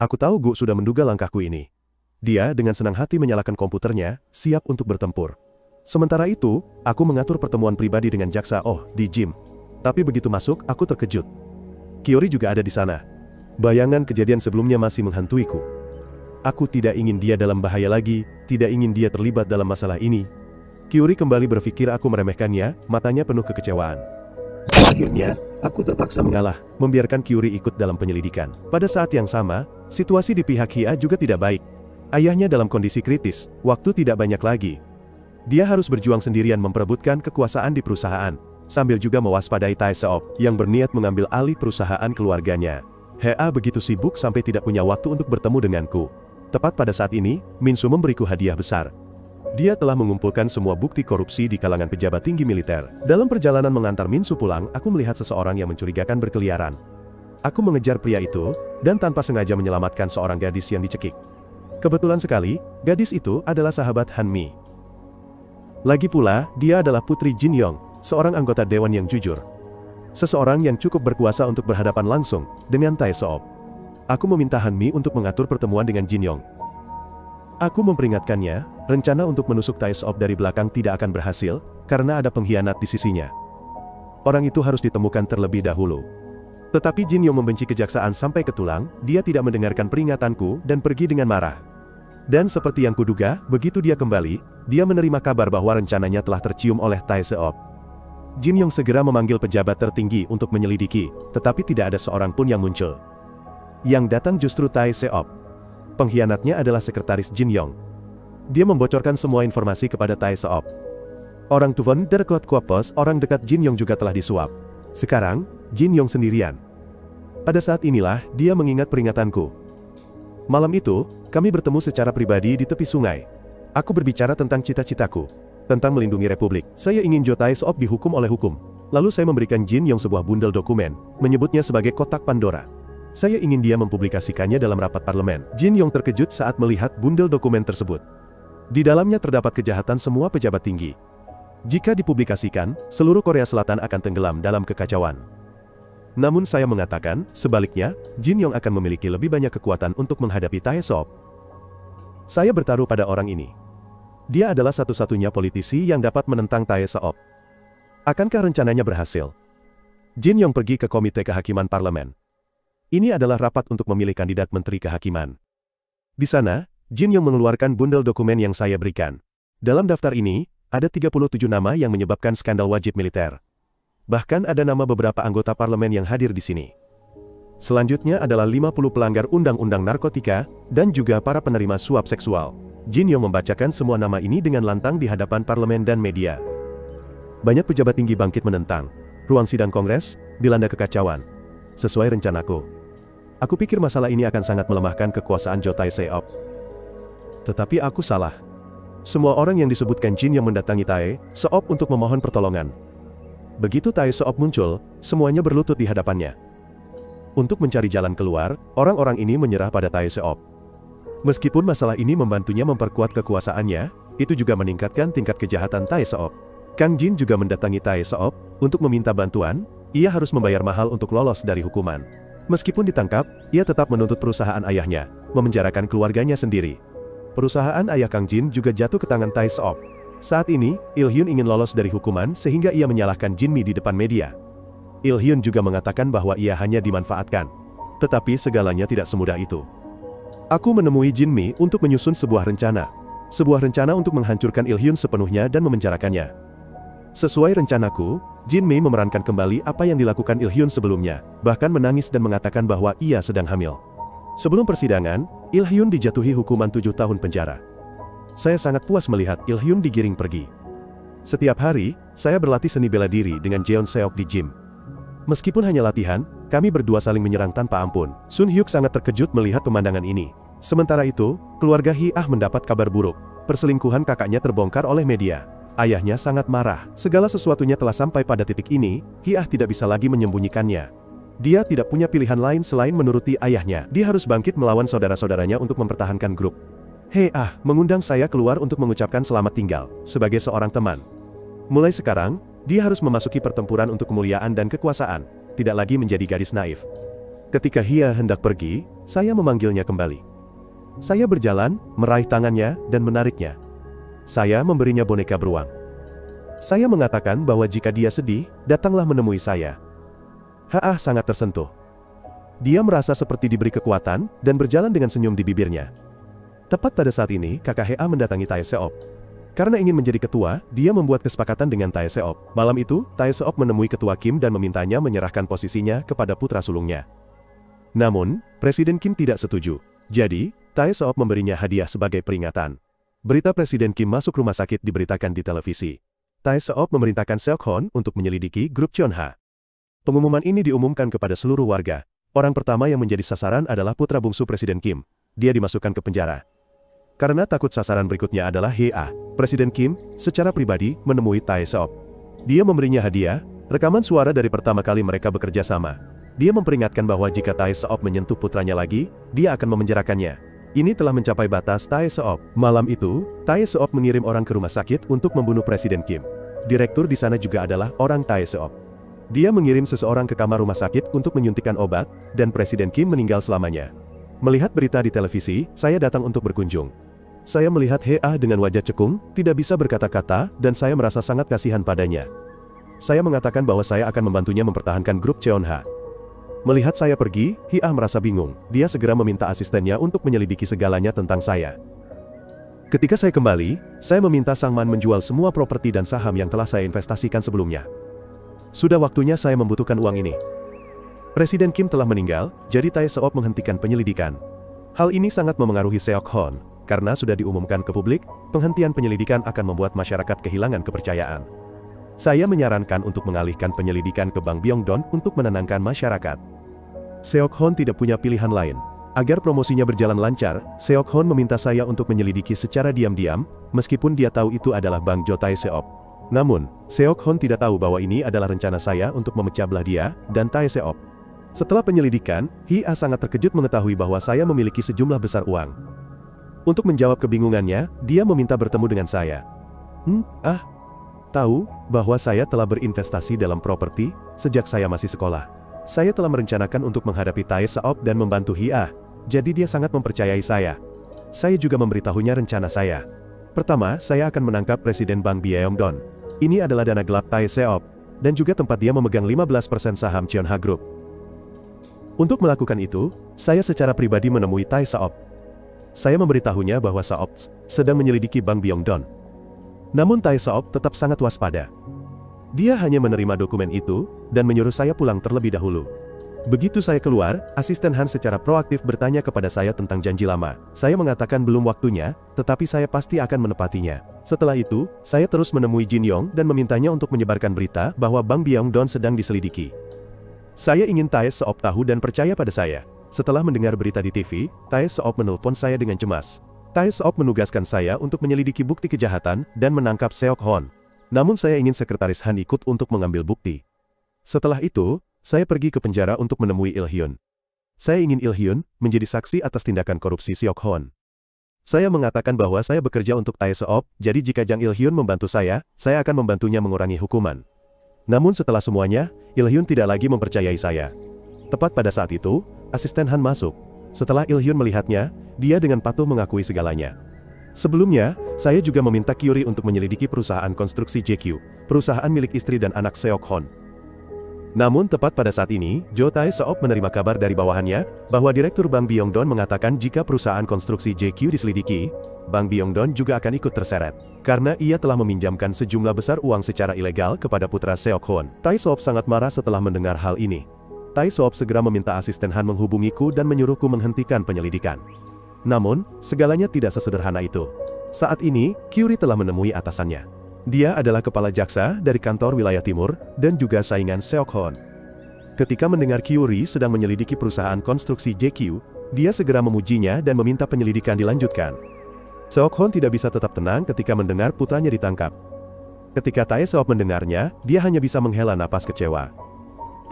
Aku tahu Gu sudah menduga langkahku ini. Dia dengan senang hati menyalakan komputernya, siap untuk bertempur. Sementara itu, aku mengatur pertemuan pribadi dengan jaksa Oh di gym. Tapi begitu masuk, aku terkejut. Kiori juga ada di sana. Bayangan kejadian sebelumnya masih menghantuiku. Aku tidak ingin dia dalam bahaya lagi, tidak ingin dia terlibat dalam masalah ini. Kiori kembali berpikir aku meremehkannya, matanya penuh kekecewaan. Akhirnya, aku terpaksa mengalah, membiarkan Kiori ikut dalam penyelidikan. Pada saat yang sama, situasi di pihak Hia juga tidak baik. Ayahnya dalam kondisi kritis, waktu tidak banyak lagi. Dia harus berjuang sendirian memperebutkan kekuasaan di perusahaan, sambil juga mewaspadai Tai Seop, yang berniat mengambil alih perusahaan keluarganya. Hea begitu sibuk sampai tidak punya waktu untuk bertemu denganku. Tepat pada saat ini, Minsu memberiku hadiah besar. Dia telah mengumpulkan semua bukti korupsi di kalangan pejabat tinggi militer. Dalam perjalanan mengantar Minsu pulang, aku melihat seseorang yang mencurigakan berkeliaran. Aku mengejar pria itu, dan tanpa sengaja menyelamatkan seorang gadis yang dicekik. Kebetulan sekali, gadis itu adalah sahabat Han Mi. Lagi pula, dia adalah putri Jin Yong, seorang anggota dewan yang jujur. Seseorang yang cukup berkuasa untuk berhadapan langsung dengan Tai Seop. Aku meminta Han Mi untuk mengatur pertemuan dengan Jin Yong. Aku memperingatkannya, rencana untuk menusuk Tai Seop dari belakang tidak akan berhasil, karena ada pengkhianat di sisinya. Orang itu harus ditemukan terlebih dahulu. Tetapi Jin Yong membenci kejaksaan sampai ke tulang, dia tidak mendengarkan peringatanku dan pergi dengan marah. Dan seperti yang kuduga, begitu dia kembali, dia menerima kabar bahwa rencananya telah tercium oleh Tai Seop. Jin Yong segera memanggil pejabat tertinggi untuk menyelidiki, tetapi tidak ada seorang pun yang muncul. Yang datang justru Tai Seop. Pengkhianatnya adalah sekretaris Jin Yong. Dia membocorkan semua informasi kepada Tai Seop. Orang Tuvon Derkot Kuapos, orang dekat Jin Yong juga telah disuap. Sekarang, Jin Yong sendirian. Pada saat inilah, dia mengingat peringatanku. Malam itu, kami bertemu secara pribadi di tepi sungai. Aku berbicara tentang cita-citaku, tentang melindungi Republik. Saya ingin Jo Tai Seop dihukum oleh hukum. Lalu saya memberikan Jin Yong sebuah bundel dokumen, menyebutnya sebagai kotak Pandora. Saya ingin dia mempublikasikannya dalam rapat parlemen. Jin Yong terkejut saat melihat bundel dokumen tersebut. Di dalamnya terdapat kejahatan semua pejabat tinggi. Jika dipublikasikan, seluruh Korea Selatan akan tenggelam dalam kekacauan. Namun saya mengatakan, sebaliknya, Jin Yong akan memiliki lebih banyak kekuatan untuk menghadapi Tai Seop. Saya bertaruh pada orang ini. Dia adalah satu-satunya politisi yang dapat menentang Tai Seop. Akankah rencananya berhasil? Jin Yong pergi ke Komite Kehakiman Parlemen. Ini adalah rapat untuk memilih kandidat Menteri Kehakiman. Di sana, Jin Yong mengeluarkan bundel dokumen yang saya berikan. Dalam daftar ini, ada 37 nama yang menyebabkan skandal wajib militer. Bahkan ada nama beberapa anggota parlemen yang hadir di sini. Selanjutnya adalah 50 pelanggar undang-undang narkotika, dan juga para penerima suap seksual. Jin Yong membacakan semua nama ini dengan lantang di hadapan parlemen dan media. Banyak pejabat tinggi bangkit menentang. Ruang sidang Kongres dilanda kekacauan. Sesuai rencanaku. Aku pikir masalah ini akan sangat melemahkan kekuasaan Jo Tai Seop. Tetapi aku salah. Semua orang yang disebutkan Jin yang mendatangi Tai Seop untuk memohon pertolongan. Begitu Tai Seop muncul, semuanya berlutut di hadapannya. Untuk mencari jalan keluar, orang-orang ini menyerah pada Tai Seop. Meskipun masalah ini membantunya memperkuat kekuasaannya, itu juga meningkatkan tingkat kejahatan Tai Seop. Kang Jin juga mendatangi Tai Seop untuk meminta bantuan. Ia harus membayar mahal untuk lolos dari hukuman. Meskipun ditangkap, ia tetap menuntut perusahaan ayahnya, memenjarakan keluarganya sendiri. Perusahaan ayah Kang Jin juga jatuh ke tangan Tai Seop. Saat ini, Il Hyun ingin lolos dari hukuman sehingga ia menyalahkan Jin Mi di depan media. Il Hyun juga mengatakan bahwa ia hanya dimanfaatkan. Tetapi segalanya tidak semudah itu. Aku menemui Jin Mi untuk menyusun sebuah rencana. Sebuah rencana untuk menghancurkan Il Hyun sepenuhnya dan memenjarakannya. Sesuai rencanaku, Jin Mi memerankan kembali apa yang dilakukan Il Hyun sebelumnya, bahkan menangis dan mengatakan bahwa ia sedang hamil. Sebelum persidangan, Il Hyun dijatuhi hukuman 7 tahun penjara. Saya sangat puas melihat Il Hyun digiring pergi. Setiap hari, saya berlatih seni bela diri dengan Jeon Seok di gym. Meskipun hanya latihan, kami berdua saling menyerang tanpa ampun. Sun Hyuk sangat terkejut melihat pemandangan ini. Sementara itu, keluarga Hi Ah mendapat kabar buruk. Perselingkuhan kakaknya terbongkar oleh media. Ayahnya sangat marah. Segala sesuatunya telah sampai pada titik ini, Hi Ah tidak bisa lagi menyembunyikannya. Dia tidak punya pilihan lain selain menuruti ayahnya. Dia harus bangkit melawan saudara-saudaranya untuk mempertahankan grup. Hei Ah mengundang saya keluar untuk mengucapkan selamat tinggal, sebagai seorang teman. Mulai sekarang, dia harus memasuki pertempuran untuk kemuliaan dan kekuasaan, tidak lagi menjadi gadis naif. Ketika Hi Ah hendak pergi, saya memanggilnya kembali. Saya berjalan, meraih tangannya, dan menariknya. Saya memberinya boneka beruang. Saya mengatakan bahwa jika dia sedih, datanglah menemui saya. Ha sangat tersentuh. Dia merasa seperti diberi kekuatan, dan berjalan dengan senyum di bibirnya. Tepat pada saat ini, kakak Ha mendatangi Tae Seop. Karena ingin menjadi ketua, dia membuat kesepakatan dengan Tae Seop. Malam itu, Tae Seop menemui ketua Kim dan memintanya menyerahkan posisinya kepada putra sulungnya. Namun, Presiden Kim tidak setuju. Jadi, Tae Seop memberinya hadiah sebagai peringatan. Berita Presiden Kim masuk rumah sakit diberitakan di televisi. Tae Seop memerintahkan Seok Hon untuk menyelidiki grup Cheonha. Pengumuman ini diumumkan kepada seluruh warga. Orang pertama yang menjadi sasaran adalah putra bungsu Presiden Kim. Dia dimasukkan ke penjara. Karena takut sasaran berikutnya adalah Ha, Presiden Kim, secara pribadi, menemui Tae Seop. Dia memberinya hadiah, rekaman suara dari pertama kali mereka bekerja sama. Dia memperingatkan bahwa jika Tae Seop menyentuh putranya lagi, dia akan memenjarakannya. Ini telah mencapai batas Tae Seop. Malam itu, Tae Seop mengirim orang ke rumah sakit untuk membunuh Presiden Kim. Direktur di sana juga adalah orang Tae Seop. Dia mengirim seseorang ke kamar rumah sakit untuk menyuntikkan obat, dan Presiden Kim meninggal selamanya. Melihat berita di televisi, saya datang untuk berkunjung. Saya melihat Ha dengan wajah cekung, tidak bisa berkata-kata, dan saya merasa sangat kasihan padanya. Saya mengatakan bahwa saya akan membantunya mempertahankan grup Cheonha. Melihat saya pergi, Ha merasa bingung. Dia segera meminta asistennya untuk menyelidiki segalanya tentang saya. Ketika saya kembali, saya meminta Sang Man menjual semua properti dan saham yang telah saya investasikan sebelumnya. Sudah waktunya saya membutuhkan uang ini. Presiden Kim telah meninggal, jadi Tae Seop menghentikan penyelidikan. Hal ini sangat memengaruhi Seok Hon. Karena sudah diumumkan ke publik, penghentian penyelidikan akan membuat masyarakat kehilangan kepercayaan. Saya menyarankan untuk mengalihkan penyelidikan ke Bang Byong-don untuk menenangkan masyarakat. Seok Hon tidak punya pilihan lain. Agar promosinya berjalan lancar, Seok Hon meminta saya untuk menyelidiki secara diam-diam, meskipun dia tahu itu adalah Bang Jo Tae Seop. Namun, Seok Hon tidak tahu bahwa ini adalah rencana saya untuk memecah belah dia dan Tae Seop. Setelah penyelidikan, Ha sangat terkejut mengetahui bahwa saya memiliki sejumlah besar uang. Untuk menjawab kebingungannya, dia meminta bertemu dengan saya. Tahu bahwa saya telah berinvestasi dalam properti sejak saya masih sekolah. Saya telah merencanakan untuk menghadapi Tae Seop dan membantu Ha, jadi dia sangat mempercayai saya. Saya juga memberitahunya rencana saya. Pertama, saya akan menangkap Presiden Bang Byong-don. Ini adalah dana gelap Tae Seop, dan juga tempat dia memegang 15% saham Cheonha Group. Untuk melakukan itu, saya secara pribadi menemui Tae Seop. Saya memberitahunya bahwa Seop sedang menyelidiki Bang Byong-don. Namun Tae Seop tetap sangat waspada. Dia hanya menerima dokumen itu, dan menyuruh saya pulang terlebih dahulu. Begitu saya keluar, asisten Han secara proaktif bertanya kepada saya tentang janji lama. Saya mengatakan belum waktunya, tetapi saya pasti akan menepatinya. Setelah itu, saya terus menemui Jin Yong dan memintanya untuk menyebarkan berita bahwa Bang Byong-don sedang diselidiki. Saya ingin Tae Seop tahu dan percaya pada saya. Setelah mendengar berita di TV, Tae Seop menelpon saya dengan cemas. Tae Seop menugaskan saya untuk menyelidiki bukti kejahatan dan menangkap Seok Hon. Namun saya ingin sekretaris Han ikut untuk mengambil bukti. Setelah itu, saya pergi ke penjara untuk menemui Il Hyun. Saya ingin Il Hyun menjadi saksi atas tindakan korupsi Seok Hon. Saya mengatakan bahwa saya bekerja untuk Tae Seop, jadi jika Jang Il Hyun membantu saya akan membantunya mengurangi hukuman. Namun setelah semuanya, Il Hyun tidak lagi mempercayai saya. Tepat pada saat itu, asisten Han masuk. Setelah Il Hyun melihatnya, dia dengan patuh mengakui segalanya. Sebelumnya, saya juga meminta Kyuri untuk menyelidiki perusahaan konstruksi JQ, perusahaan milik istri dan anak Seok Hon. Namun tepat pada saat ini, Jo Tae Seop menerima kabar dari bawahannya, bahwa Direktur Bang Byong-don mengatakan jika perusahaan konstruksi JQ diselidiki, Bang Byong-don juga akan ikut terseret. Karena ia telah meminjamkan sejumlah besar uang secara ilegal kepada putra Seok Hon. Tae Seop sangat marah setelah mendengar hal ini. Tae Seop segera meminta asisten Han menghubungiku dan menyuruhku menghentikan penyelidikan. Namun, segalanya tidak sesederhana itu. Saat ini, Kyuri telah menemui atasannya. Dia adalah kepala jaksa dari kantor wilayah timur, dan juga saingan Seok Hon. Ketika mendengar Kyuri sedang menyelidiki perusahaan konstruksi JQ, dia segera memujinya dan meminta penyelidikan dilanjutkan. Seok Hon tidak bisa tetap tenang ketika mendengar putranya ditangkap. Ketika Tae Seop mendengarnya, dia hanya bisa menghela napas kecewa.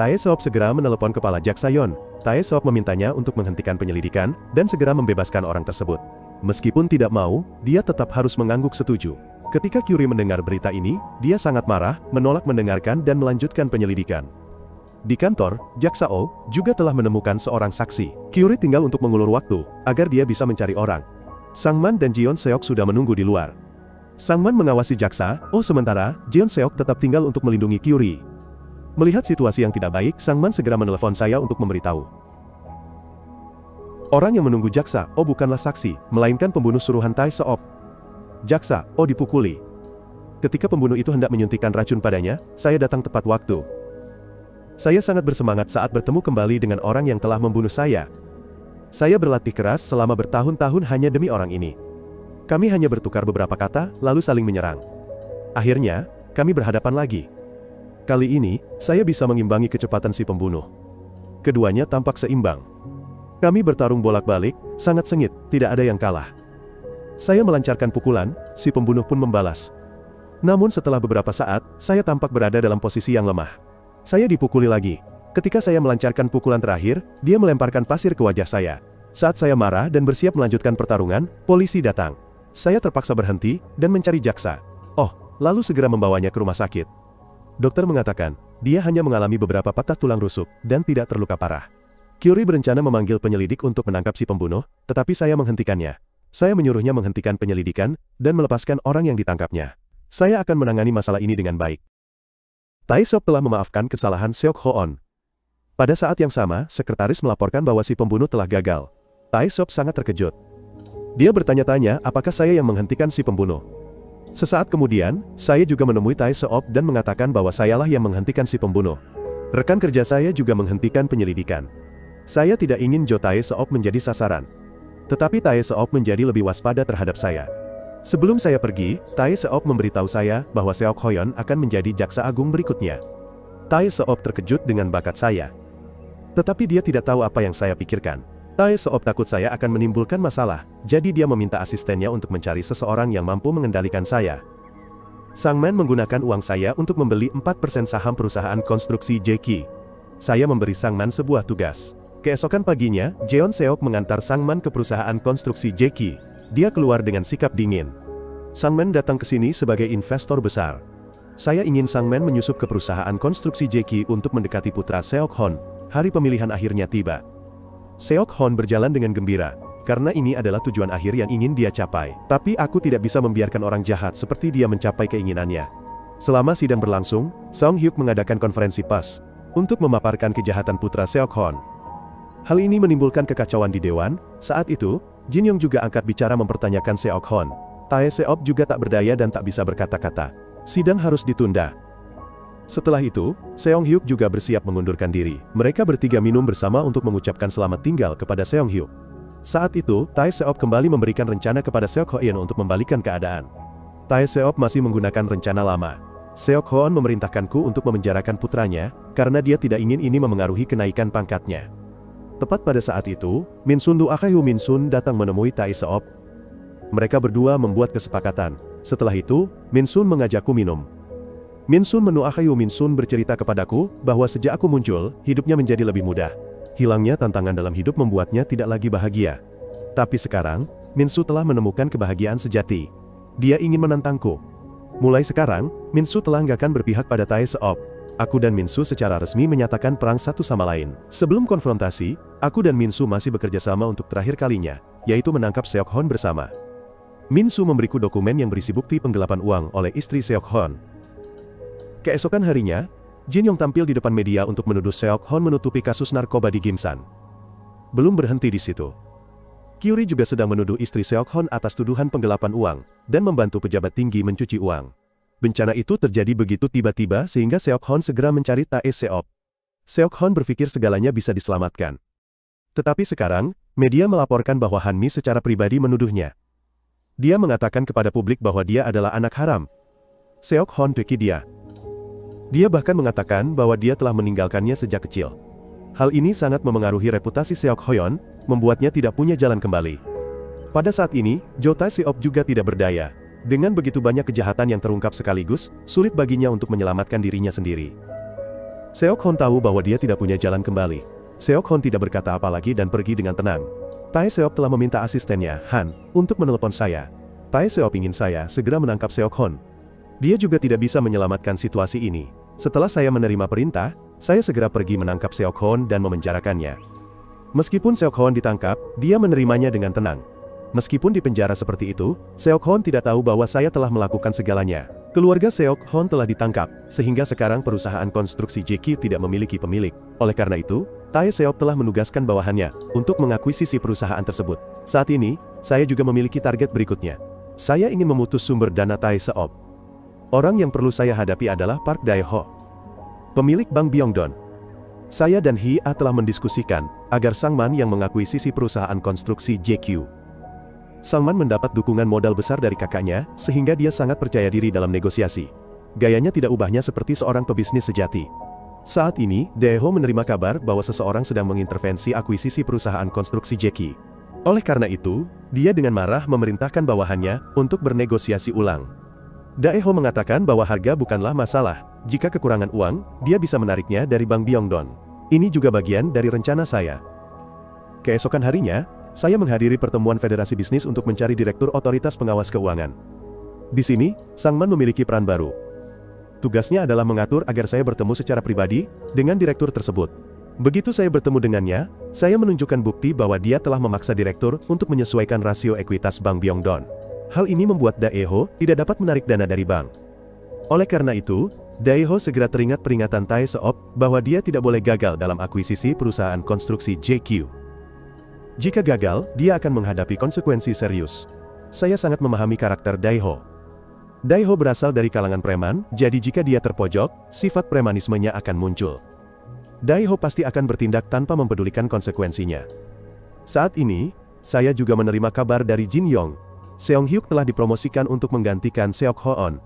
Tae Seop segera menelepon kepala jaksa Yon. Tae Seop memintanya untuk menghentikan penyelidikan, dan segera membebaskan orang tersebut. Meskipun tidak mau, dia tetap harus mengangguk setuju. Ketika Kyuri mendengar berita ini, dia sangat marah, menolak mendengarkan dan melanjutkan penyelidikan. Di kantor, Jaksa O juga telah menemukan seorang saksi. Kyuri tinggal untuk mengulur waktu, agar dia bisa mencari orang. Sangman dan Jeon Seok sudah menunggu di luar. Sangman mengawasi Jaksa O, sementara Jeon Seok tetap tinggal untuk melindungi Kyuri. Melihat situasi yang tidak baik, Sangman segera menelepon saya untuk memberitahu. Orang yang menunggu Jaksa O bukanlah saksi, melainkan pembunuh suruhan Tae Seop. Jaksa O dipukuli. Ketika pembunuh itu hendak menyuntikkan racun padanya, saya datang tepat waktu. Saya sangat bersemangat saat bertemu kembali dengan orang yang telah membunuh saya. Saya berlatih keras selama bertahun-tahun hanya demi orang ini. Kami hanya bertukar beberapa kata, lalu saling menyerang. Akhirnya, kami berhadapan lagi. Kali ini, saya bisa mengimbangi kecepatan si pembunuh. Keduanya tampak seimbang. Kami bertarung bolak-balik, sangat sengit, tidak ada yang kalah. Saya melancarkan pukulan, si pembunuh pun membalas. Namun setelah beberapa saat, saya tampak berada dalam posisi yang lemah. Saya dipukuli lagi. Ketika saya melancarkan pukulan terakhir, dia melemparkan pasir ke wajah saya. Saat saya marah dan bersiap melanjutkan pertarungan, polisi datang. Saya terpaksa berhenti dan mencari Jaksa Oh, lalu segera membawanya ke rumah sakit. Dokter mengatakan, dia hanya mengalami beberapa patah tulang rusuk dan tidak terluka parah. Kyuri berencana memanggil penyelidik untuk menangkap si pembunuh, tetapi saya menghentikannya. Saya menyuruhnya menghentikan penyelidikan dan melepaskan orang yang ditangkapnya. Saya akan menangani masalah ini dengan baik. Tae Seop telah memaafkan kesalahan Seok Hoon. Pada saat yang sama, sekretaris melaporkan bahwa si pembunuh telah gagal. Tae Seop sangat terkejut. Dia bertanya-tanya apakah saya yang menghentikan si pembunuh. Sesaat kemudian, saya juga menemui Tae Seop dan mengatakan bahwa sayalah yang menghentikan si pembunuh. Rekan kerja saya juga menghentikan penyelidikan. Saya tidak ingin Jo Tae Seop menjadi sasaran. Tetapi Tae Seop menjadi lebih waspada terhadap saya. Sebelum saya pergi, Tae Seop memberitahu saya bahwa Seok Hoyeon akan menjadi jaksa agung berikutnya. Tae Seop terkejut dengan bakat saya. Tetapi dia tidak tahu apa yang saya pikirkan. Tae Seop takut saya akan menimbulkan masalah, jadi dia meminta asistennya untuk mencari seseorang yang mampu mengendalikan saya. Sangman menggunakan uang saya untuk membeli 4% saham perusahaan konstruksi Jeki. Saya memberi Sangman sebuah tugas. Keesokan paginya, Jeon Seok mengantar Sangman ke perusahaan konstruksi Jeki. Dia keluar dengan sikap dingin. Sangman datang ke sini sebagai investor besar. Saya ingin Sangman menyusup ke perusahaan konstruksi Jeki untuk mendekati putra Seok Hon. Hari pemilihan akhirnya tiba. Seok Hon berjalan dengan gembira, karena ini adalah tujuan akhir yang ingin dia capai. Tapi aku tidak bisa membiarkan orang jahat seperti dia mencapai keinginannya. Selama sidang berlangsung, Song Hyuk mengadakan konferensi pers untuk memaparkan kejahatan putra Seok Hon. Hal ini menimbulkan kekacauan di dewan. Saat itu, Jin Yong juga angkat bicara mempertanyakan Seok Hon. Tae Seop juga tak berdaya dan tak bisa berkata-kata. Sidang harus ditunda. Setelah itu, Seong Hyuk juga bersiap mengundurkan diri. Mereka bertiga minum bersama untuk mengucapkan selamat tinggal kepada Seong Hyuk. Saat itu, Tae Seop kembali memberikan rencana kepada Seok Hoyeon untuk membalikan keadaan. Tae Seop masih menggunakan rencana lama. Seok Hoon memerintahkanku untuk memenjarakan putranya, karena dia tidak ingin ini memengaruhi kenaikan pangkatnya. Tepat pada saat itu, Min Sun Duakayu Min Sun datang menemui Tae Seop. Mereka berdua membuat kesepakatan. Setelah itu, Min Sun mengajakku minum. Min Sun Menuakayu Min Sun bercerita kepadaku bahwa sejak aku muncul, hidupnya menjadi lebih mudah. Hilangnya tantangan dalam hidup membuatnya tidak lagi bahagia. Tapi sekarang, Min Sun telah menemukan kebahagiaan sejati. Dia ingin menantangku. Mulai sekarang, Min Sun telah nggak akan berpihak pada Tae Seop. Aku dan Min Sun secara resmi menyatakan perang satu sama lain. Sebelum konfrontasi, aku dan Min Sun masih bekerja sama untuk terakhir kalinya, yaitu menangkap Seok Hon bersama. Min Sun memberiku dokumen yang berisi bukti penggelapan uang oleh istri Seok Hon. Keesokan harinya, Jin Yong tampil di depan media untuk menuduh Seok Hon menutupi kasus narkoba di Gimsan. Belum berhenti di situ. Kyuri juga sedang menuduh istri Seok Hon atas tuduhan penggelapan uang, dan membantu pejabat tinggi mencuci uang. Bencana itu terjadi begitu tiba-tiba sehingga Seok Hon segera mencari Tae Seop. Seok Hon berpikir segalanya bisa diselamatkan. Tetapi sekarang, media melaporkan bahwa Han Mi secara pribadi menuduhnya. Dia mengatakan kepada publik bahwa dia adalah anak haram. Seok Hon deki dia. Dia bahkan mengatakan bahwa dia telah meninggalkannya sejak kecil. Hal ini sangat memengaruhi reputasi Seok Hoyeon, membuatnya tidak punya jalan kembali. Pada saat ini, Jo Tae Seop juga tidak berdaya. Dengan begitu banyak kejahatan yang terungkap sekaligus, sulit baginya untuk menyelamatkan dirinya sendiri. Seok Hon tahu bahwa dia tidak punya jalan kembali. Seok Hon tidak berkata apa lagi dan pergi dengan tenang. Tae Seop telah meminta asistennya, Han, untuk menelepon saya. Tae Seop ingin saya segera menangkap Seok Hon. Dia juga tidak bisa menyelamatkan situasi ini. Setelah saya menerima perintah, Saya segera pergi menangkap Seok Hon dan memenjarakannya. Meskipun Seok Hon ditangkap, dia menerimanya dengan tenang. Meskipun di penjara seperti itu, Seok Hon tidak tahu bahwa saya telah melakukan segalanya. Keluarga Seok Hon telah ditangkap, sehingga sekarang perusahaan konstruksi JQ tidak memiliki pemilik. Oleh karena itu, Tae Seop telah menugaskan bawahannya untuk mengakuisisi perusahaan tersebut. Saat ini, saya juga memiliki target berikutnya. Saya ingin memutus sumber dana Tae Seop. Orang yang perlu saya hadapi adalah Park Dae-ho, pemilik Bank Byongdon. Saya dan Hia telah mendiskusikan agar Sangman yang mengakuisisi perusahaan konstruksi JQ. Sangman mendapat dukungan modal besar dari kakaknya, sehingga dia sangat percaya diri dalam negosiasi. Gayanya tidak ubahnya seperti seorang pebisnis sejati. Saat ini, Dae-ho menerima kabar bahwa seseorang sedang mengintervensi akuisisi perusahaan konstruksi JQ. Oleh karena itu, dia dengan marah memerintahkan bawahannya untuk bernegosiasi ulang. Dae-ho mengatakan bahwa harga bukanlah masalah. Jika kekurangan uang, dia bisa menariknya dari Bank Byongdon. Ini juga bagian dari rencana saya. Keesokan harinya, saya menghadiri pertemuan Federasi Bisnis untuk mencari Direktur Otoritas Pengawas Keuangan. Di sini, Sangman memiliki peran baru. Tugasnya adalah mengatur agar saya bertemu secara pribadi dengan direktur tersebut. Begitu saya bertemu dengannya, saya menunjukkan bukti bahwa dia telah memaksa direktur untuk menyesuaikan rasio ekuitas Bank Byongdon. Hal ini membuat Dae-ho tidak dapat menarik dana dari bank. Oleh karena itu, Dae-ho segera teringat peringatan Tae Seop bahwa dia tidak boleh gagal dalam akuisisi perusahaan konstruksi JQ. Jika gagal, dia akan menghadapi konsekuensi serius. Saya sangat memahami karakter Dae-ho. Dae-ho berasal dari kalangan preman, jadi jika dia terpojok, sifat premanismenya akan muncul. Dae-ho pasti akan bertindak tanpa mempedulikan konsekuensinya. Saat ini, saya juga menerima kabar dari Jin Yong. Seong Hyuk telah dipromosikan untuk menggantikan Seok Hoon.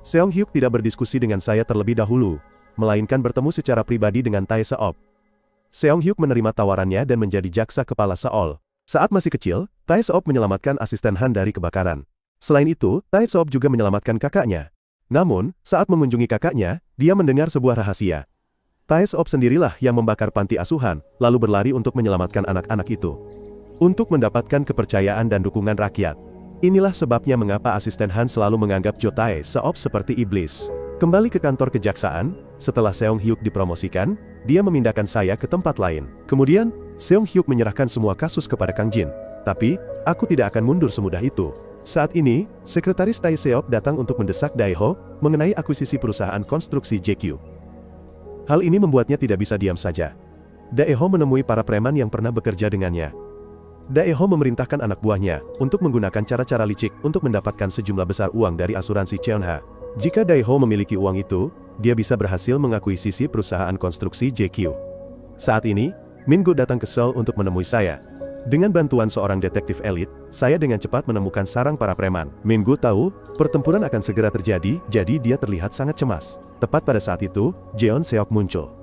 Seong Hyuk tidak berdiskusi dengan saya terlebih dahulu, melainkan bertemu secara pribadi dengan Tae Seop. Seong Hyuk menerima tawarannya dan menjadi jaksa kepala Seoul. Saat masih kecil, Tae Seop menyelamatkan asisten Han dari kebakaran. Selain itu, Tae Seop juga menyelamatkan kakaknya. Namun, saat mengunjungi kakaknya, dia mendengar sebuah rahasia. Tae Seop sendirilah yang membakar panti asuhan, lalu berlari untuk menyelamatkan anak-anak itu. Untuk mendapatkan kepercayaan dan dukungan rakyat. Inilah sebabnya mengapa asisten Han selalu menganggap Jo Tae Seop seperti iblis. Kembali ke kantor kejaksaan, setelah Seong Hyuk dipromosikan, dia memindahkan saya ke tempat lain. Kemudian, Seong Hyuk menyerahkan semua kasus kepada Kang Jin. Tapi, aku tidak akan mundur semudah itu. Saat ini, Sekretaris Tae Seop datang untuk mendesak Dae-ho mengenai akuisisi perusahaan konstruksi JQ. Hal ini membuatnya tidak bisa diam saja. Dae-ho menemui para preman yang pernah bekerja dengannya. Dae-ho memerintahkan anak buahnya untuk menggunakan cara-cara licik untuk mendapatkan sejumlah besar uang dari asuransi Cheonha. Jika Dae-ho memiliki uang itu, dia bisa berhasil mengakuisisi perusahaan konstruksi JQ. Saat ini, Min-gu datang ke Seoul untuk menemui saya. Dengan bantuan seorang detektif elit, saya dengan cepat menemukan sarang para preman. Min-gu tahu, pertempuran akan segera terjadi, jadi dia terlihat sangat cemas. Tepat pada saat itu, Jeon Seok muncul.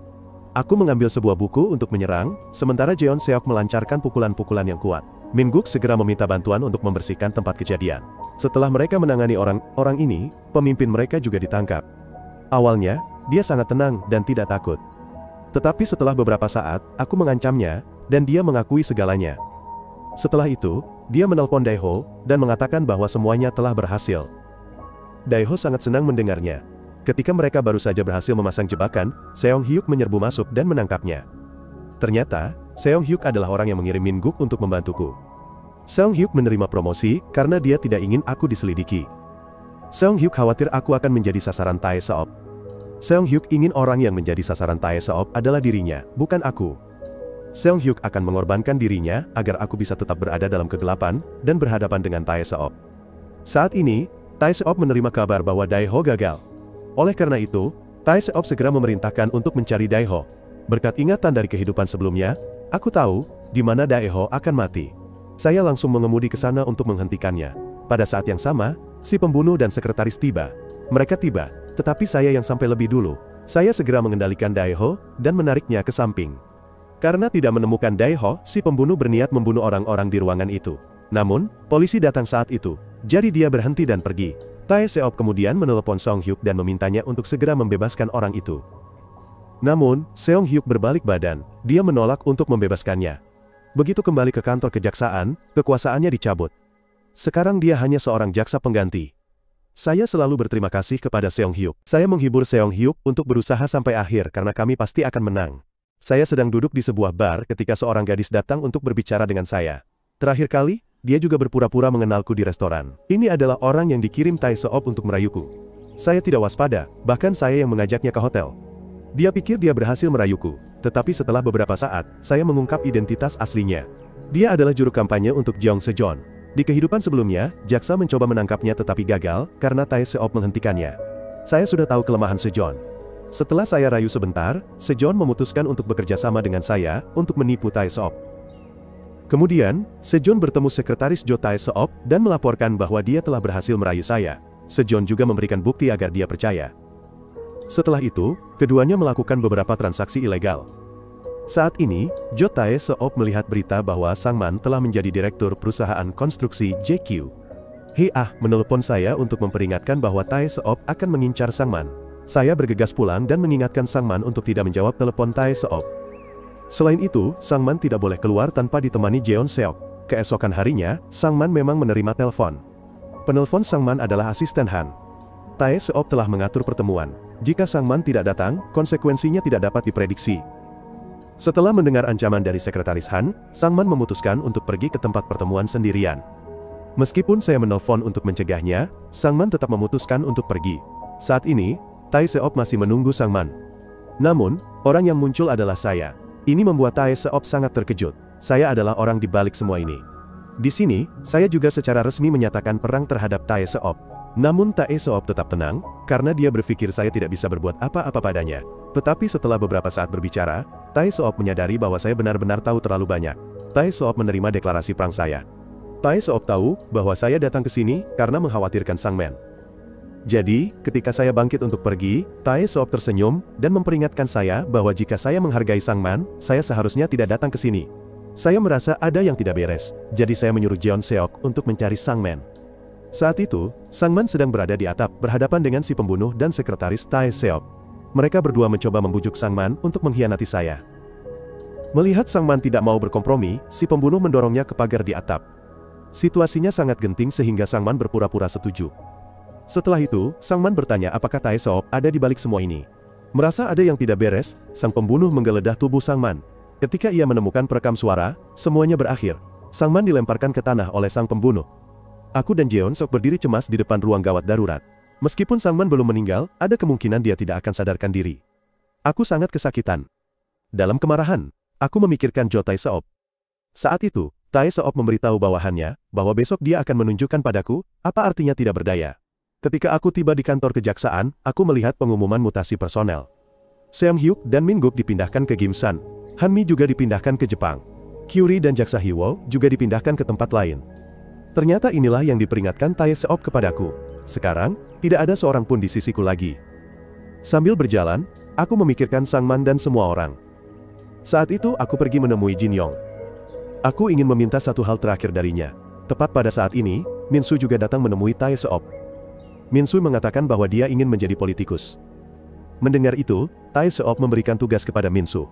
Aku mengambil sebuah buku untuk menyerang, sementara Jeon Seok melancarkan pukulan-pukulan yang kuat. Min-guk segera meminta bantuan untuk membersihkan tempat kejadian. Setelah mereka menangani orang ini, pemimpin mereka juga ditangkap. Awalnya, dia sangat tenang dan tidak takut. Tetapi setelah beberapa saat, aku mengancamnya, dan dia mengakui segalanya. Setelah itu, dia menelpon Dae-ho, dan mengatakan bahwa semuanya telah berhasil. Dae-ho sangat senang mendengarnya. Ketika mereka baru saja berhasil memasang jebakan, Seong Hyuk menyerbu masuk dan menangkapnya. Ternyata, Seong Hyuk adalah orang yang mengirim Min-guk untuk membantuku. Seong Hyuk menerima promosi karena dia tidak ingin aku diselidiki. Seong Hyuk khawatir aku akan menjadi sasaran Tae Seop. Seong Hyuk ingin orang yang menjadi sasaran Tae Seop adalah dirinya, bukan aku. Seong Hyuk akan mengorbankan dirinya agar aku bisa tetap berada dalam kegelapan dan berhadapan dengan Tae Seop. Saat ini, Tae Seop menerima kabar bahwa Dae-ho gagal. Oleh karena itu, Tae Seop segera memerintahkan untuk mencari Dae-ho. Berkat ingatan dari kehidupan sebelumnya, aku tahu di mana Dae-ho akan mati. Saya langsung mengemudi ke sana untuk menghentikannya. Pada saat yang sama, si pembunuh dan sekretaris tiba. Mereka tiba, tetapi saya yang sampai lebih dulu. Saya segera mengendalikan Dae-ho dan menariknya ke samping. Karena tidak menemukan Dae-ho, si pembunuh berniat membunuh orang-orang di ruangan itu. Namun, polisi datang saat itu, jadi dia berhenti dan pergi. Tae Seop kemudian menelepon Seong Hyuk dan memintanya untuk segera membebaskan orang itu. Namun, Seong Hyuk berbalik badan, dia menolak untuk membebaskannya. Begitu kembali ke kantor kejaksaan, kekuasaannya dicabut. Sekarang dia hanya seorang jaksa pengganti. Saya selalu berterima kasih kepada Seong Hyuk. Saya menghibur Seong Hyuk untuk berusaha sampai akhir karena kami pasti akan menang. Saya sedang duduk di sebuah bar ketika seorang gadis datang untuk berbicara dengan saya. Terakhir kali, dia juga berpura-pura mengenalku di restoran. Ini adalah orang yang dikirim Tae Seop untuk merayuku. Saya tidak waspada, bahkan saya yang mengajaknya ke hotel. Dia pikir dia berhasil merayuku, tetapi setelah beberapa saat, saya mengungkap identitas aslinya. Dia adalah juru kampanye untuk Jeong Sejon. Di kehidupan sebelumnya, jaksa mencoba menangkapnya tetapi gagal karena Tae Seop menghentikannya. Saya sudah tahu kelemahan Sejon. Setelah saya rayu sebentar, Sejon memutuskan untuk bekerja sama dengan saya untuk menipu Tae Seop. Kemudian, Sejon bertemu sekretaris Jo Tae Seop dan melaporkan bahwa dia telah berhasil merayu saya. Sejon juga memberikan bukti agar dia percaya. Setelah itu, keduanya melakukan beberapa transaksi ilegal. Saat ini, Jo Tae Seop melihat berita bahwa Sangman telah menjadi direktur perusahaan konstruksi JQ. Hea menelepon saya untuk memperingatkan bahwa Tae Seop akan mengincar Sangman. Saya bergegas pulang dan mengingatkan Sangman untuk tidak menjawab telepon Tae Seop. Selain itu, Sangman tidak boleh keluar tanpa ditemani Jeon Seok. Keesokan harinya, Sangman memang menerima telepon. Penelpon Sangman adalah asisten Han. Tae Seop telah mengatur pertemuan. Jika Sangman tidak datang, konsekuensinya tidak dapat diprediksi. Setelah mendengar ancaman dari sekretaris Han, Sangman memutuskan untuk pergi ke tempat pertemuan sendirian. Meskipun saya menelpon untuk mencegahnya, Sangman tetap memutuskan untuk pergi. Saat ini, Tae Seop masih menunggu Sangman. Namun, orang yang muncul adalah saya. Ini membuat Tae Seop sangat terkejut. Saya adalah orang di balik semua ini. Di sini, saya juga secara resmi menyatakan perang terhadap Tae Seop. Namun Tae Seop tetap tenang, karena dia berpikir saya tidak bisa berbuat apa-apa padanya. Tetapi setelah beberapa saat berbicara, Tae Seop menyadari bahwa saya benar-benar tahu terlalu banyak. Tae Seop menerima deklarasi perang saya. Tae Seop tahu bahwa saya datang ke sini karena mengkhawatirkan Sangman. Jadi, ketika saya bangkit untuk pergi, Tae Seop tersenyum dan memperingatkan saya bahwa jika saya menghargai Sangman, saya seharusnya tidak datang ke sini. Saya merasa ada yang tidak beres, jadi saya menyuruh Jeon Seok untuk mencari Sangman. Saat itu, Sangman sedang berada di atap berhadapan dengan si pembunuh dan sekretaris Tae Seop. Mereka berdua mencoba membujuk Sangman untuk mengkhianati saya. Melihat Sangman tidak mau berkompromi, si pembunuh mendorongnya ke pagar di atap. Situasinya sangat genting sehingga Sangman berpura-pura setuju. Setelah itu, Sangman bertanya apakah Tae Seop ada di balik semua ini. Merasa ada yang tidak beres, sang pembunuh menggeledah tubuh Sangman. Ketika ia menemukan perekam suara, semuanya berakhir. Sangman dilemparkan ke tanah oleh sang pembunuh. Aku dan Jeon Seok berdiri cemas di depan ruang gawat darurat. Meskipun Sangman belum meninggal, ada kemungkinan dia tidak akan sadarkan diri. Aku sangat kesakitan. Dalam kemarahan, aku memikirkan Jo Tae Seop. Saat itu, Tae Seop memberitahu bawahannya bahwa besok dia akan menunjukkan padaku apa artinya tidak berdaya. Ketika aku tiba di kantor kejaksaan, aku melihat pengumuman mutasi personel. Seong Hyuk dan Min Guk dipindahkan ke Gimsan. Han Mi juga dipindahkan ke Jepang. Kyuri dan Jaksa Hiwo juga dipindahkan ke tempat lain. Ternyata inilah yang diperingatkan Tae Seop kepadaku. Sekarang, tidak ada seorang pun di sisiku lagi. Sambil berjalan, aku memikirkan Sangman dan semua orang. Saat itu aku pergi menemui Jin Yong. Aku ingin meminta satu hal terakhir darinya. Tepat pada saat ini, Min Su juga datang menemui Tae Seop. Min Su mengatakan bahwa dia ingin menjadi politikus. Mendengar itu, Tae Seop memberikan tugas kepada Min Su.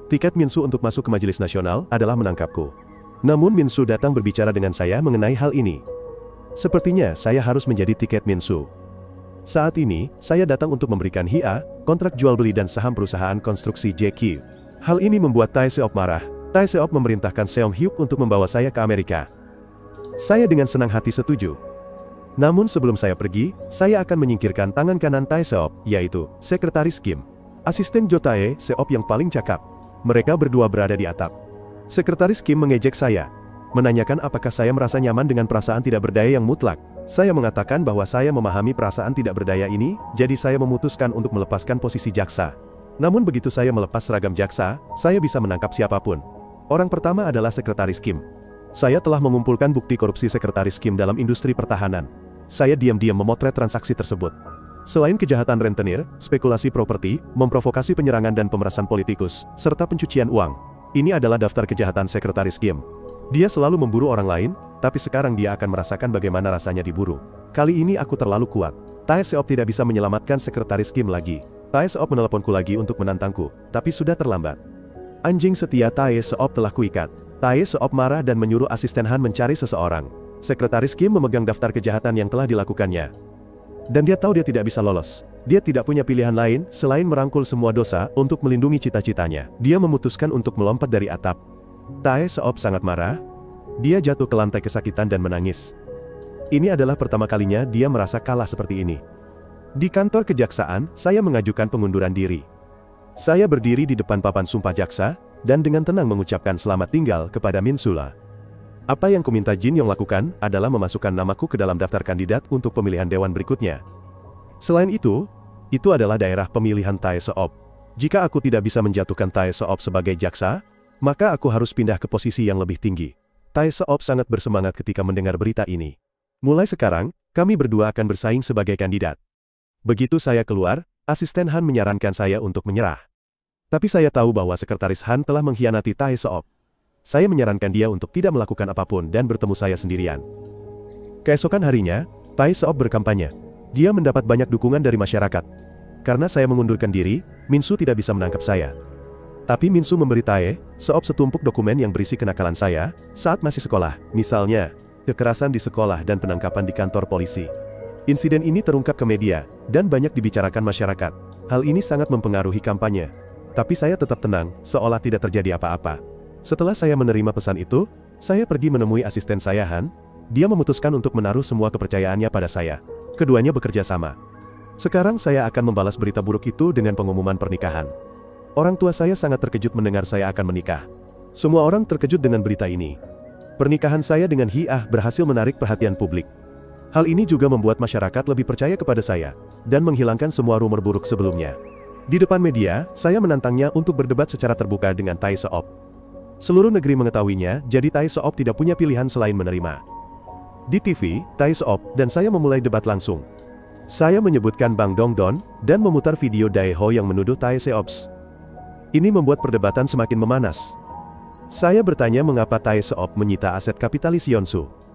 Tiket Min Su untuk masuk ke Majelis Nasional adalah menangkapku. Namun Min Su datang berbicara dengan saya mengenai hal ini. Sepertinya saya harus menjadi tiket Min Su. Saat ini, saya datang untuk memberikan Hea, kontrak jual beli dan saham perusahaan konstruksi JQ. Hal ini membuat Tae Seop marah. Tae Seop memerintahkan Seong Hyuk untuk membawa saya ke Amerika. Saya dengan senang hati setuju. Namun sebelum saya pergi, saya akan menyingkirkan tangan kanan Tae Seop, yaitu sekretaris Kim. Asisten Jo Tae Seop yang paling cakap. Mereka berdua berada di atap. Sekretaris Kim mengejek saya. Menanyakan apakah saya merasa nyaman dengan perasaan tidak berdaya yang mutlak. Saya mengatakan bahwa saya memahami perasaan tidak berdaya ini, jadi saya memutuskan untuk melepaskan posisi jaksa. Namun begitu saya melepas seragam jaksa, saya bisa menangkap siapapun. Orang pertama adalah sekretaris Kim. Saya telah mengumpulkan bukti korupsi sekretaris Kim dalam industri pertahanan. Saya diam-diam memotret transaksi tersebut. Selain kejahatan rentenir, spekulasi properti, memprovokasi penyerangan dan pemerasan politikus, serta pencucian uang. Ini adalah daftar kejahatan sekretaris Kim. Dia selalu memburu orang lain, tapi sekarang dia akan merasakan bagaimana rasanya diburu. Kali ini aku terlalu kuat. Tae Seop tidak bisa menyelamatkan sekretaris Kim lagi. Tae Seop meneleponku lagi untuk menantangku, tapi sudah terlambat. Anjing setia Tae Seop telah kuikat. Tae Seop marah dan menyuruh asisten Han mencari seseorang. Sekretaris Kim memegang daftar kejahatan yang telah dilakukannya. Dan dia tahu dia tidak bisa lolos. Dia tidak punya pilihan lain selain merangkul semua dosa untuk melindungi cita-citanya. Dia memutuskan untuk melompat dari atap. Tae Seop sangat marah. Dia jatuh ke lantai kesakitan dan menangis. Ini adalah pertama kalinya dia merasa kalah seperti ini. Di kantor kejaksaan, saya mengajukan pengunduran diri. Saya berdiri di depan papan sumpah jaksa, dan dengan tenang mengucapkan selamat tinggal kepada Min Sula. Apa yang kuminta Jin Yong lakukan adalah memasukkan namaku ke dalam daftar kandidat untuk pemilihan dewan berikutnya. Selain itu adalah daerah pemilihan Tae Seop. Jika aku tidak bisa menjatuhkan Tae Seop sebagai jaksa, maka aku harus pindah ke posisi yang lebih tinggi. Tae Seop sangat bersemangat ketika mendengar berita ini. Mulai sekarang, kami berdua akan bersaing sebagai kandidat. Begitu saya keluar, asisten Han menyarankan saya untuk menyerah. Tapi saya tahu bahwa sekretaris Han telah mengkhianati Tae Seop. Saya menyarankan dia untuk tidak melakukan apapun dan bertemu saya sendirian. Keesokan harinya, Tae Seop berkampanye. Dia mendapat banyak dukungan dari masyarakat. Karena saya mengundurkan diri, Min Su tidak bisa menangkap saya. Tapi Min Su memberi Tae Seop setumpuk dokumen yang berisi kenakalan saya saat masih sekolah. Misalnya, kekerasan di sekolah dan penangkapan di kantor polisi. Insiden ini terungkap ke media, dan banyak dibicarakan masyarakat. Hal ini sangat mempengaruhi kampanye. Tapi saya tetap tenang, seolah tidak terjadi apa-apa. Setelah saya menerima pesan itu, saya pergi menemui asisten saya Han. Dia memutuskan untuk menaruh semua kepercayaannya pada saya. Keduanya bekerja sama. Sekarang saya akan membalas berita buruk itu dengan pengumuman pernikahan. Orang tua saya sangat terkejut mendengar saya akan menikah. Semua orang terkejut dengan berita ini. Pernikahan saya dengan Hi Ah berhasil menarik perhatian publik. Hal ini juga membuat masyarakat lebih percaya kepada saya, dan menghilangkan semua rumor buruk sebelumnya. Di depan media, saya menantangnya untuk berdebat secara terbuka dengan Tae Seop. Seluruh negeri mengetahuinya, jadi Tae Seop tidak punya pilihan selain menerima. Di TV, Tae Seop dan saya memulai debat langsung. Saya menyebutkan Bang Dongdon, dan memutar video Daeho yang menuduh Tae Seop. Ini membuat perdebatan semakin memanas. Saya bertanya mengapa Tae Seop menyita aset kapitalis Yeonsu.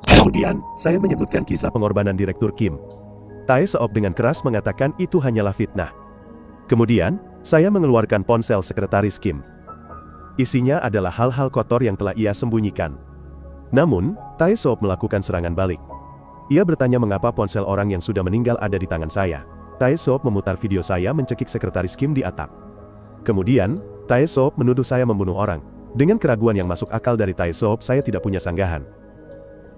Kemudian, saya menyebutkan kisah pengorbanan Direktur Kim. Tae Seop dengan keras mengatakan itu hanyalah fitnah. Kemudian, saya mengeluarkan ponsel sekretaris Kim. Isinya adalah hal-hal kotor yang telah ia sembunyikan. Namun, Tae Seop melakukan serangan balik. Ia bertanya mengapa ponsel orang yang sudah meninggal ada di tangan saya. Tae Seop memutar video saya mencekik sekretaris Kim di atap. Kemudian, Tae Seop menuduh saya membunuh orang. Dengan keraguan yang masuk akal dari Tae Seop, saya tidak punya sanggahan.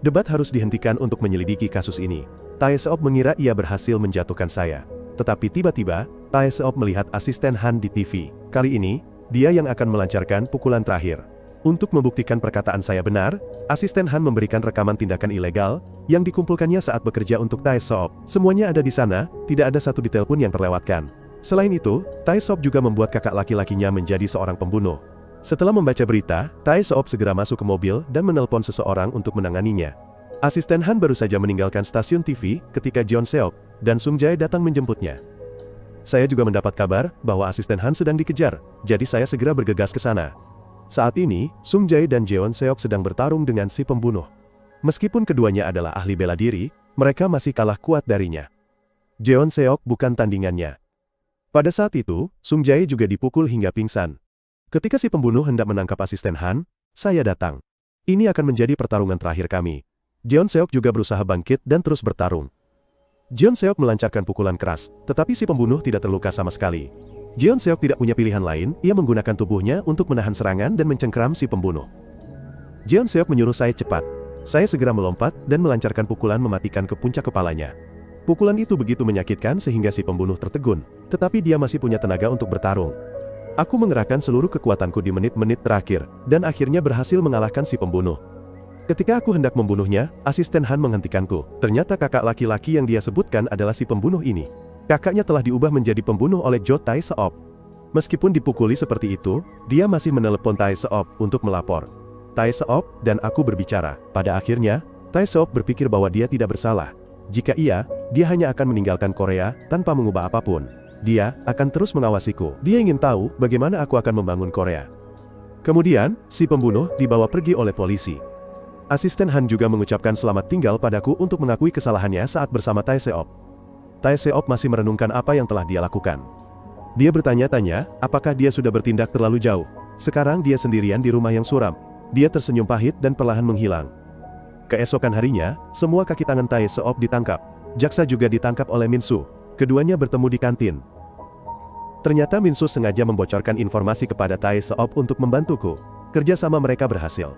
Debat harus dihentikan untuk menyelidiki kasus ini. Tae Seop mengira ia berhasil menjatuhkan saya. Tetapi tiba-tiba, Tae Seop melihat asisten Han di TV. Kali ini, dia yang akan melancarkan pukulan terakhir. Untuk membuktikan perkataan saya benar, asisten Han memberikan rekaman tindakan ilegal yang dikumpulkannya saat bekerja untuk Tae Seop. Semuanya ada di sana, tidak ada satu detail pun yang terlewatkan. Selain itu, Tae Seop juga membuat kakak laki-lakinya menjadi seorang pembunuh. Setelah membaca berita, Tae Seop segera masuk ke mobil dan menelpon seseorang untuk menanganinya. Asisten Han baru saja meninggalkan stasiun TV ketika Jeon Seok dan Sung Jae datang menjemputnya. Saya juga mendapat kabar bahwa asisten Han sedang dikejar, jadi saya segera bergegas ke sana. Saat ini, Sung Jae dan Jeon Seok sedang bertarung dengan si pembunuh. Meskipun keduanya adalah ahli bela diri, mereka masih kalah kuat darinya. Jeon Seok bukan tandingannya. Pada saat itu, Sung Jae juga dipukul hingga pingsan. Ketika si pembunuh hendak menangkap asisten Han, saya datang. Ini akan menjadi pertarungan terakhir kami. Jeon Seok juga berusaha bangkit dan terus bertarung. Jeon Seok melancarkan pukulan keras, tetapi si pembunuh tidak terluka sama sekali. Jeon Seok tidak punya pilihan lain, ia menggunakan tubuhnya untuk menahan serangan dan mencengkram si pembunuh. Jeon Seok menyuruh saya cepat. Saya segera melompat dan melancarkan pukulan mematikan ke puncak kepalanya. Pukulan itu begitu menyakitkan sehingga si pembunuh tertegun, tetapi dia masih punya tenaga untuk bertarung. Aku mengerahkan seluruh kekuatanku di menit-menit terakhir, dan akhirnya berhasil mengalahkan si pembunuh. Ketika aku hendak membunuhnya, asisten Han menghentikanku. Ternyata kakak laki-laki yang dia sebutkan adalah si pembunuh ini. Kakaknya telah diubah menjadi pembunuh oleh Jo Tae Seop. Meskipun dipukuli seperti itu, dia masih menelepon Tae Seop untuk melapor. Tae Seop dan aku berbicara. Pada akhirnya, Tae Seop berpikir bahwa dia tidak bersalah. Jika iya, dia hanya akan meninggalkan Korea tanpa mengubah apapun. Dia akan terus mengawasiku. Dia ingin tahu bagaimana aku akan membangun Korea. Kemudian, si pembunuh dibawa pergi oleh polisi. Asisten Han juga mengucapkan selamat tinggal padaku untuk mengakui kesalahannya saat bersama Tae Seop. Tae Seop masih merenungkan apa yang telah dia lakukan. Dia bertanya-tanya, apakah dia sudah bertindak terlalu jauh. Sekarang dia sendirian di rumah yang suram. Dia tersenyum pahit dan perlahan menghilang. Keesokan harinya, semua kaki tangan Tae Seop ditangkap. Jaksa juga ditangkap oleh Minsu. Keduanya bertemu di kantin. Ternyata Minsu sengaja membocorkan informasi kepada Tae Seop untuk membantuku. Kerjasama mereka berhasil.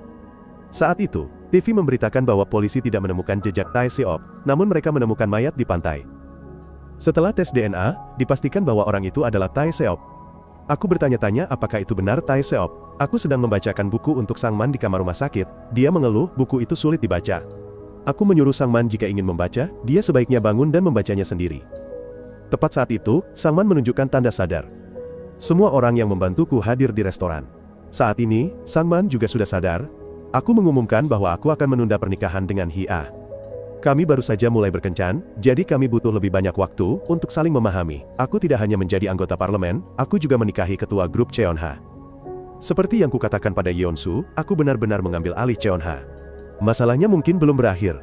Saat itu, TV memberitakan bahwa polisi tidak menemukan jejak Tae Seop, namun mereka menemukan mayat di pantai. Setelah tes DNA, dipastikan bahwa orang itu adalah Tae Seop. Aku bertanya-tanya apakah itu benar Tae Seop. Aku sedang membacakan buku untuk Sang Man di kamar rumah sakit. Dia mengeluh buku itu sulit dibaca. Aku menyuruh Sang Man jika ingin membaca, dia sebaiknya bangun dan membacanya sendiri. Tepat saat itu, Sang Man menunjukkan tanda sadar. Semua orang yang membantuku hadir di restoran. Saat ini, Sang Man juga sudah sadar. Aku mengumumkan bahwa aku akan menunda pernikahan dengan Hia. Kami baru saja mulai berkencan, jadi kami butuh lebih banyak waktu untuk saling memahami. Aku tidak hanya menjadi anggota parlemen, aku juga menikahi ketua grup Cheonha. Seperti yang kukatakan pada Yeonsu, aku benar-benar mengambil alih Cheonha. Masalahnya mungkin belum berakhir.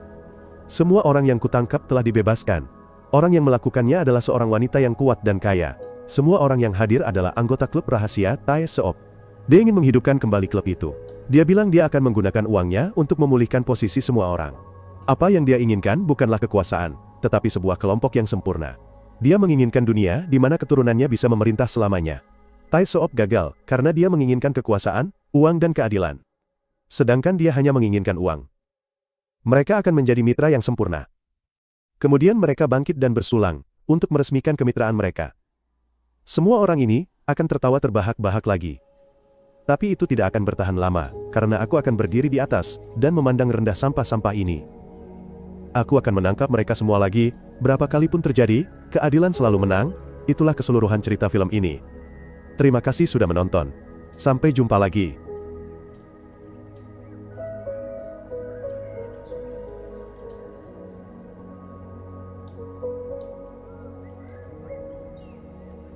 Semua orang yang kutangkap telah dibebaskan. Orang yang melakukannya adalah seorang wanita yang kuat dan kaya. Semua orang yang hadir adalah anggota klub rahasia Tae Seop. Dia ingin menghidupkan kembali klub itu. Dia bilang dia akan menggunakan uangnya untuk memulihkan posisi semua orang. Apa yang dia inginkan bukanlah kekuasaan, tetapi sebuah kelompok yang sempurna. Dia menginginkan dunia di mana keturunannya bisa memerintah selamanya. Tae Seop gagal karena dia menginginkan kekuasaan, uang dan keadilan. Sedangkan dia hanya menginginkan uang. Mereka akan menjadi mitra yang sempurna. Kemudian mereka bangkit dan bersulang untuk meresmikan kemitraan mereka. Semua orang ini akan tertawa terbahak-bahak lagi. Tapi itu tidak akan bertahan lama, karena aku akan berdiri di atas dan memandang rendah sampah-sampah ini. Aku akan menangkap mereka semua lagi, berapa kali pun terjadi, keadilan selalu menang, itulah keseluruhan cerita film ini. Terima kasih sudah menonton. Sampai jumpa lagi.